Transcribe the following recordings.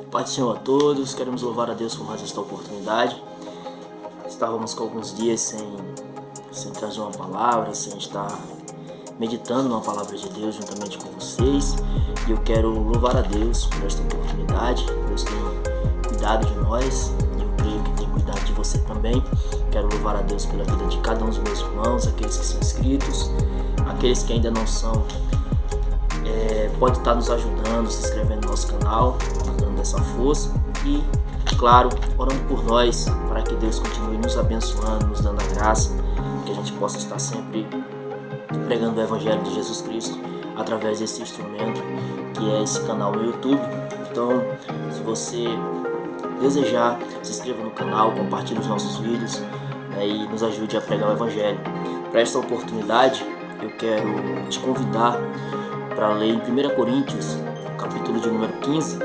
Pai do Senhor a todos, queremos louvar a Deus por mais esta oportunidade. Estávamos com alguns dias sem trazer uma palavra, sem estar meditando uma palavra de Deus juntamente com vocês. E eu quero louvar a Deus por esta oportunidade. Deus tem cuidado de nós e eu creio que tem cuidado de você também. Quero louvar a Deus pela vida de cada um dos meus irmãos, aqueles que são inscritos, aqueles que ainda não são. Pode estar nos ajudando, se inscrevendo no nosso canal, nos dando essa força e, claro, orando por nós para que Deus continue nos abençoando, nos dando a graça, que a gente possa estar sempre pregando o Evangelho de Jesus Cristo através desse instrumento que é esse canal no YouTube. Então, se você desejar, se inscreva no canal, compartilhe os nossos vídeos, e nos ajude a pregar o Evangelho. Para esta oportunidade, eu quero te convidar para ler em 1 Coríntios, capítulo de número 15,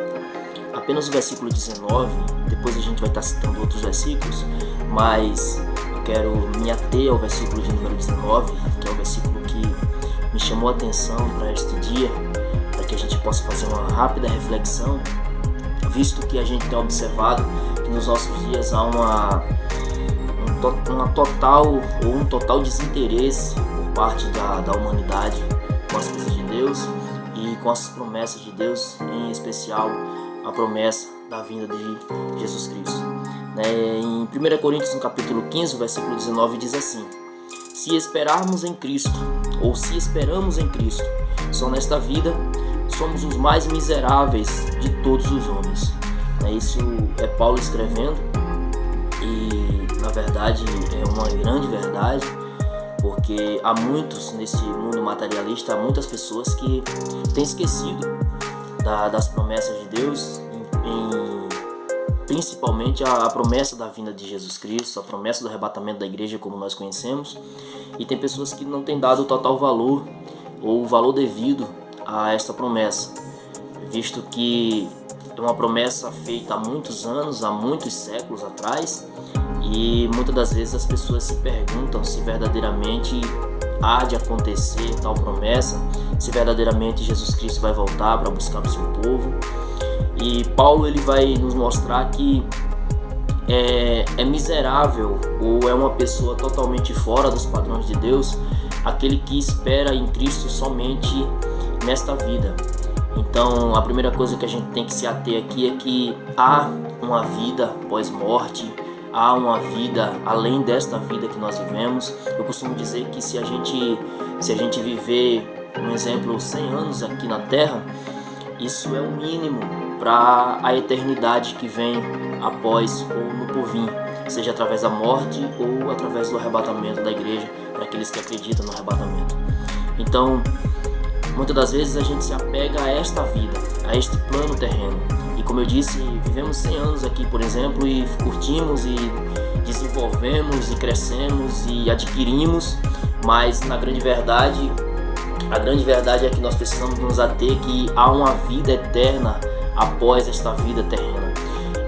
apenas o versículo 19, depois a gente vai estar citando outros versículos, mas eu quero me ater ao versículo de número 19, que é o versículo que me chamou a atenção para este dia, para que a gente possa fazer uma rápida reflexão, visto que a gente tem observado que nos nossos dias há um total desinteresse por parte da humanidade com as coisas de Deus e com as promessas de Deus, em especial a promessa da vinda de Jesus Cristo. Em 1 Coríntios, no capítulo 15, o versículo 19, diz assim: se esperarmos em Cristo, ou se esperamos em Cristo, só nesta vida somos os mais miseráveis de todos os homens. Isso é Paulo escrevendo e, na verdade, é uma grande verdade, porque há muitos nesse mundo materialista, há muitas pessoas que têm esquecido das promessas de Deus, principalmente a promessa da vinda de Jesus Cristo, a promessa do arrebatamento da igreja como nós conhecemos, e tem pessoas que não têm dado o total valor ou o valor devido a esta promessa, visto que é uma promessa feita há muitos anos, há muitos séculos atrás, e muitas das vezes as pessoas se perguntam se verdadeiramente há de acontecer tal promessa, se verdadeiramente Jesus Cristo vai voltar para buscar o seu povo. E Paulo ele vai nos mostrar que é miserável ou é uma pessoa totalmente fora dos padrões de Deus aquele que espera em Cristo somente nesta vida. Então a primeira coisa que a gente tem que se ater aqui é que há uma vida pós-morte, há uma vida além desta vida que nós vivemos. Eu costumo dizer que se a gente viver, um exemplo, 100 anos aqui na Terra, isso é o mínimo para a eternidade que vem após ou no porvir, seja através da morte ou através do arrebatamento da igreja, para aqueles que acreditam no arrebatamento. Então, muitas das vezes a gente se apega a esta vida, a este plano terreno. E como eu disse, vivemos 100 anos aqui, por exemplo, e curtimos e desenvolvemos e crescemos e adquirimos, mas a grande verdade é que nós precisamos nos ater que há uma vida eterna após esta vida terrena.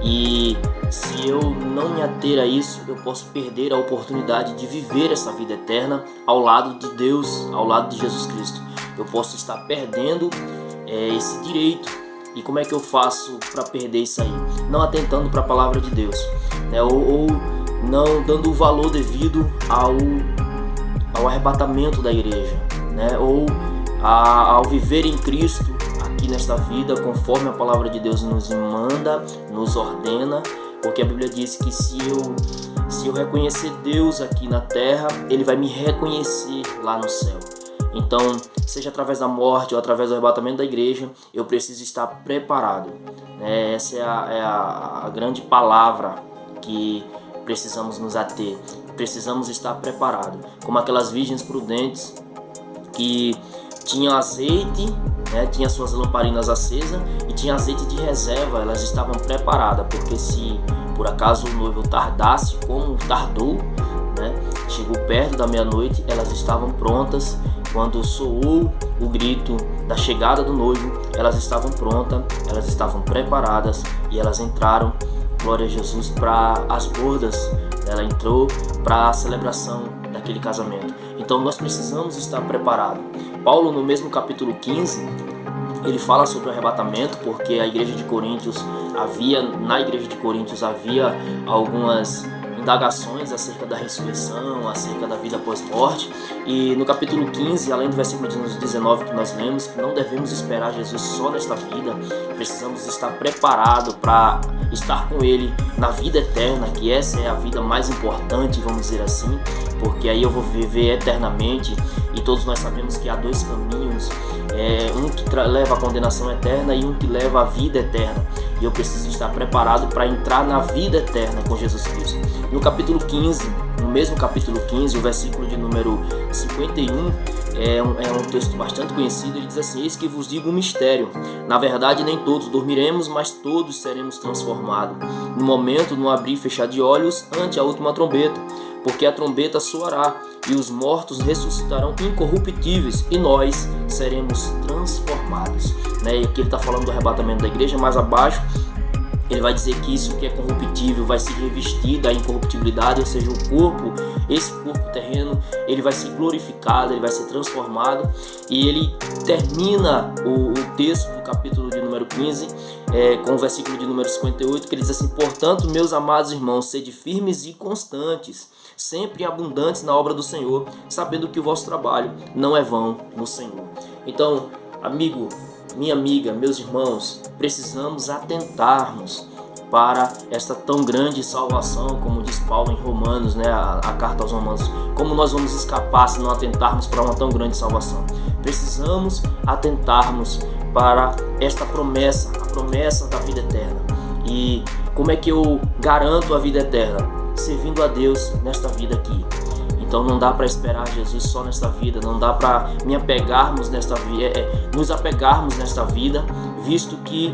E se eu não me ater a isso, eu posso perder a oportunidade de viver essa vida eterna ao lado de Deus, ao lado de Jesus Cristo. Eu posso estar perdendo esse direito. E como é que eu faço para perder isso aí? Não atentando para a palavra de Deus, ou não dando o valor devido ao arrebatamento da igreja, ou ao viver em Cristo aqui nesta vida, conforme a palavra de Deus nos manda, nos ordena, porque a Bíblia diz que se eu reconhecer Deus aqui na terra, Ele vai me reconhecer lá no céu. Então, seja através da morte ou através do arrebatamento da igreja, eu preciso estar preparado. Essa é a grande palavra que precisamos nos ater. Precisamos estar preparados, como aquelas virgens prudentes que tinham azeite, tinha suas lamparinas acesas e tinha azeite de reserva. Elas estavam preparadas, porque se por acaso o noivo tardasse, como tardou, chegou perto da meia-noite, elas estavam prontas. Quando soou o grito da chegada do noivo, elas estavam prontas, elas estavam preparadas e elas entraram, glória a Jesus, para as bodas. Ela entrou para a celebração daquele casamento. Então nós precisamos estar preparados. Paulo, no mesmo capítulo 15, ele fala sobre o arrebatamento, porque na igreja de Coríntios havia algumas indagações acerca da ressurreição, acerca da vida pós-morte. E no capítulo 15, além do versículo 19 que nós lemos, que não devemos esperar Jesus só nesta vida, precisamos estar preparados para estar com Ele na vida eterna, que essa é a vida mais importante, vamos dizer assim, porque aí eu vou viver eternamente. E todos nós sabemos que há dois caminhos, um que leva à condenação eterna e um que leva à vida eterna. E eu preciso estar preparado para entrar na vida eterna com Jesus Cristo. No capítulo 15, no mesmo capítulo 15, o versículo de número 51, é um texto bastante conhecido. Ele diz assim: eis que vos digo um mistério. Na verdade, nem todos dormiremos, mas todos seremos transformados. No momento, no abrir e fechar de olhos, ante a última trombeta. Porque a trombeta soará, e os mortos ressuscitarão incorruptíveis, e nós seremos transformados. E aqui ele está falando do arrebatamento da igreja. Mais abaixo ele vai dizer que isso que é corruptível vai se revestir da incorruptibilidade, ou seja, o corpo, esse corpo terreno, ele vai ser glorificado, ele vai ser transformado. E ele termina o texto do capítulo de número 15 com o versículo de número 58, que ele diz assim: portanto, meus amados irmãos, sede firmes e constantes, sempre abundantes na obra do Senhor, sabendo que o vosso trabalho não é vão no Senhor. Então, amigo, minha amiga, meus irmãos, precisamos atentarmos para esta tão grande salvação, como diz Paulo em Romanos, a carta aos Romanos. Como nós vamos escapar se não atentarmos para uma tão grande salvação? Precisamos atentarmos para esta promessa, a promessa da vida eterna. E como é que eu garanto a vida eterna? Servindo a Deus nesta vida aqui. Então não dá para esperar Jesus só nesta vida, não dá para nos apegarmos nesta vida, visto que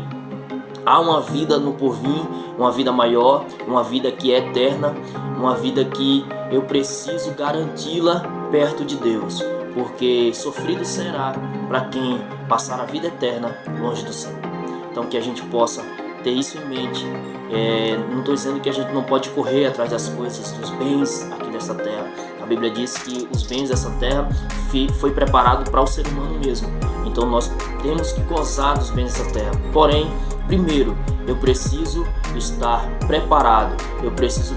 há uma vida no porvir, uma vida maior, uma vida que é eterna, uma vida que eu preciso garanti-la perto de Deus, porque sofrido será para quem passar a vida eterna longe do Senhor. Então que a gente possa ter isso em mente. Não estou dizendo que a gente não pode correr atrás das coisas, dos bens aqui nessa terra. A Bíblia diz que os bens dessa terra foi preparado para o ser humano mesmo. Então nós temos que gozar dos bens dessa terra. Porém, primeiro, eu preciso estar preparado. Eu preciso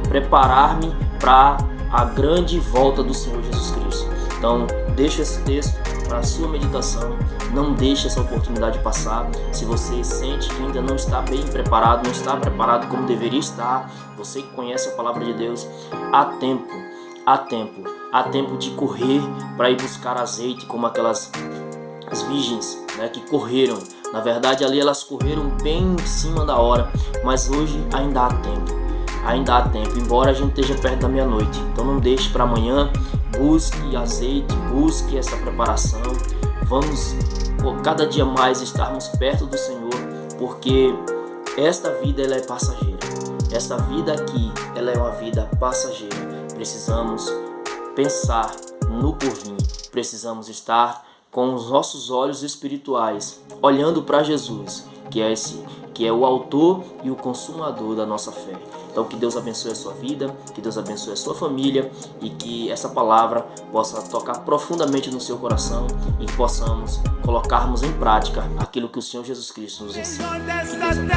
preparar-me para a grande volta do Senhor Jesus Cristo. Então, deixa esse texto para a sua meditação. Não deixe essa oportunidade passar. Se você sente que ainda não está bem preparado, não está preparado como deveria estar, você que conhece a palavra de Deus, há tempo de correr para ir buscar azeite, como as virgens, que correram. Na verdade, ali elas correram bem em cima da hora, mas hoje ainda há tempo, embora a gente esteja perto da meia-noite. Então não deixe para amanhã. Busque azeite, busque essa preparação. Vamos cada dia mais estarmos perto do Senhor, porque esta vida ela é passageira. Esta vida aqui ela é uma vida passageira. Precisamos pensar no porvir. Precisamos estar com os nossos olhos espirituais olhando para Jesus, que é o autor e o consumador da nossa fé. Então que Deus abençoe a sua vida, que Deus abençoe a sua família e que essa palavra possa tocar profundamente no seu coração e que possamos colocarmos em prática aquilo que o Senhor Jesus Cristo nos ensina. Que Deus abençoe.